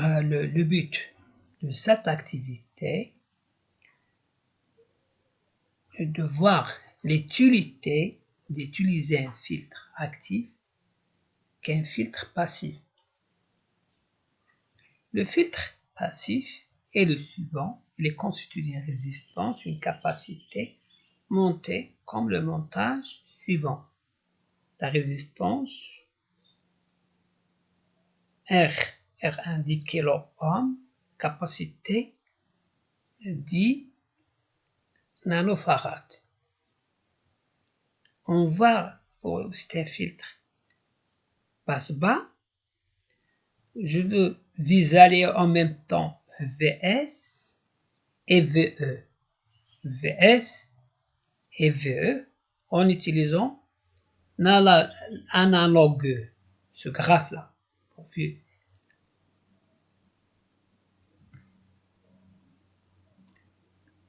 le but de cette activité est de voir l'utilité d'utiliser un filtre actif qu'un filtre passif. Le filtre passif est le suivant. Il est constitué d'une résistance, une capacité montée comme le montage suivant. La résistance R1 10 kΩ, capacité 10 nanofarads. On voit, c'est un filtre passe bas. Je veux visualiser en même temps VS et VE. VS et VE en utilisant l'analogue, ce graphe-là.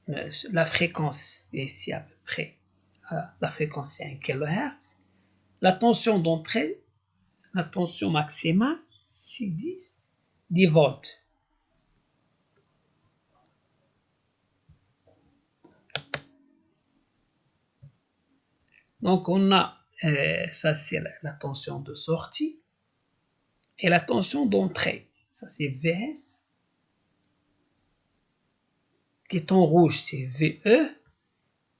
La fréquence est ici à peu près, la fréquence est 1 kHz. La tension d'entrée, la tension maximale, c'est 10 volts. Donc on a, ça c'est la tension de sortie et la tension d'entrée, ça c'est VS. Qui est en rouge, c'est VE,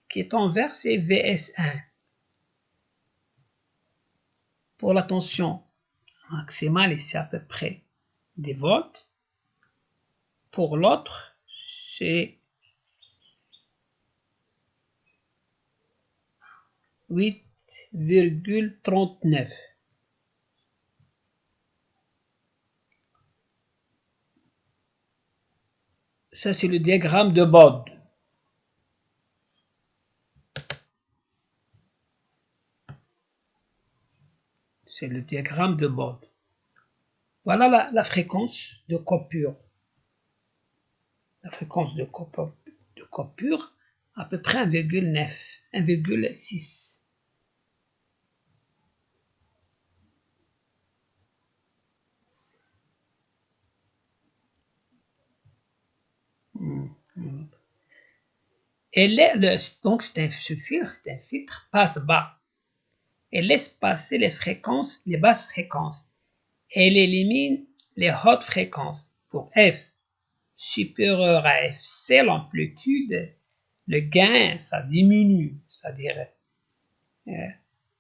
qui est en vert, c'est VS1. Pour la tension maximale, c'est à peu près des volts. Pour l'autre, c'est 8,39. Ça, c'est le diagramme de Bode. C'est le diagramme de Bode. Voilà la fréquence de coupure. La fréquence de coupure, à peu près 1,9, 1,6. Donc ce filtre passe bas et laisse passer les fréquences, les basses fréquences. Elle élimine les hautes fréquences. Pour F supérieur à FC, l'amplitude, le gain, ça diminue, c'est-à-dire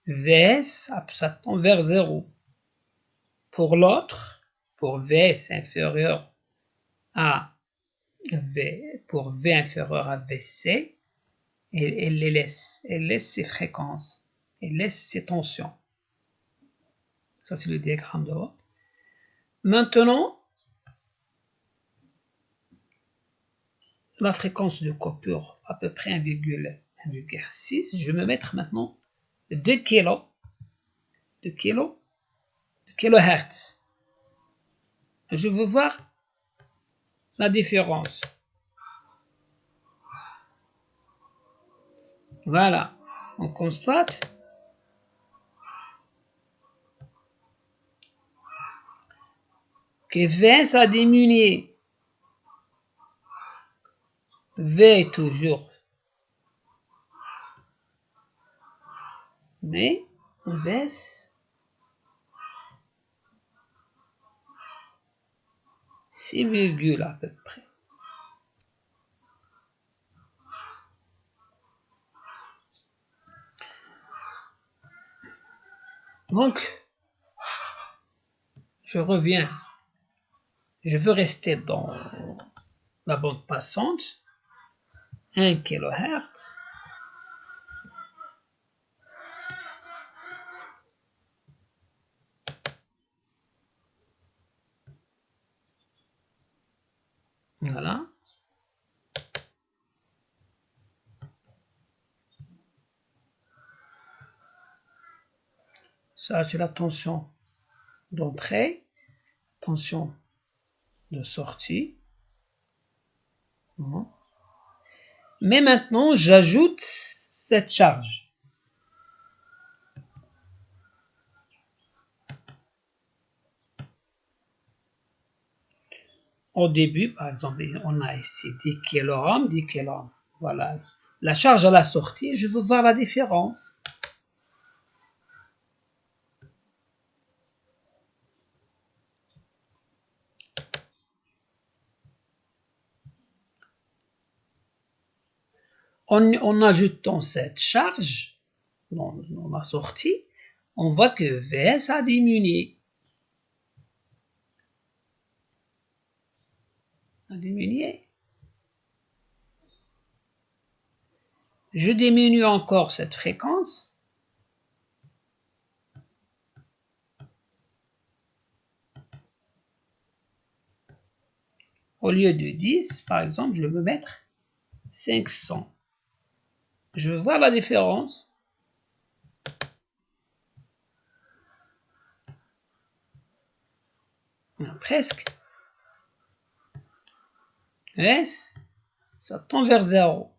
Vs, ça tend vers 0. Pour l'autre, pour Vs inférieur à V, pour V inférieur à Vc, elle laisse ses fréquences, elle laisse ses tensions. Ça, c'est le diagramme de haut. Maintenant, la fréquence de coupure, à peu près 1,6. Je vais me mettre maintenant 2 kHz. Je veux voir la différence. Voilà, on constate que V a diminué. V toujours. Mais on baisse 6, à peu près. Donc, je reviens. Je veux rester dans la bande passante. 1 kHz. Voilà. Ça, c'est la tension d'entrée, tension de sortie. Bon. Mais maintenant, j'ajoute cette charge. au début, par exemple, on a ici 10 kOhm, 10 kOhm. Voilà. La charge à la sortie, je veux voir la différence. En ajoutant cette charge dans la sortie, on voit que Vs a diminué. Je diminue encore cette fréquence. Au lieu de 10, par exemple, je veux mettre 500. Je veux voir la différence. Presque. S, ça tend vers 0.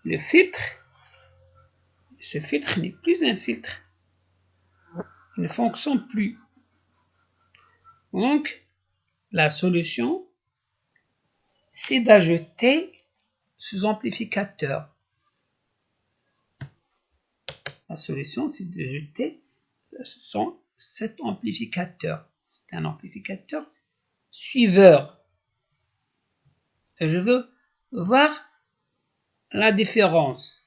Le filtre, ce filtre n'est plus un filtre. Il ne fonctionne plus. Donc, la solution, c'est d'ajouter ce amplificateur. La solution, c'est d'ajouter cet amplificateur. C'est un amplificateur suiveur. Et je veux voir la différence.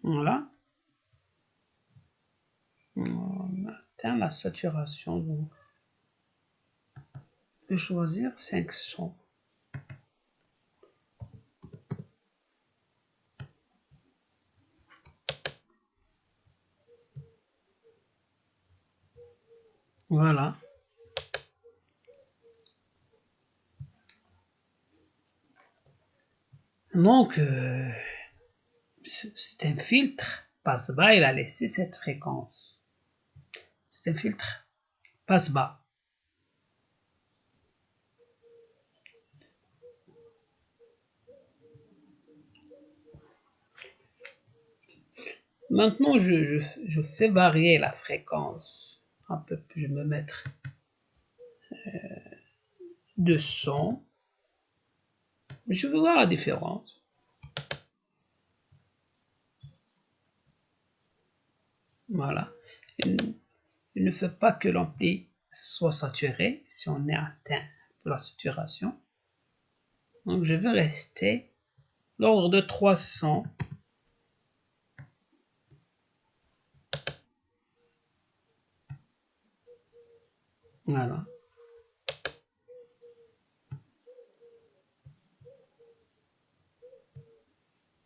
Voilà. On atteint la saturation. Donc, je vais choisir 500. Voilà. Donc, c'est un filtre passe-bas, il a laissé cette fréquence. C'est un filtre passe-bas. Maintenant, je fais varier la fréquence. Un peu plus, je vais me mettre 200. Je veux voir la différence. Voilà. Il ne fait pas que l'ampli soit saturé si on est atteint de la saturation. Donc je vais rester l'ordre de 300. Voilà.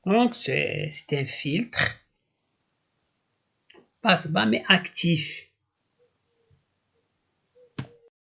Donc c'est un filtre passe-bas mais actif.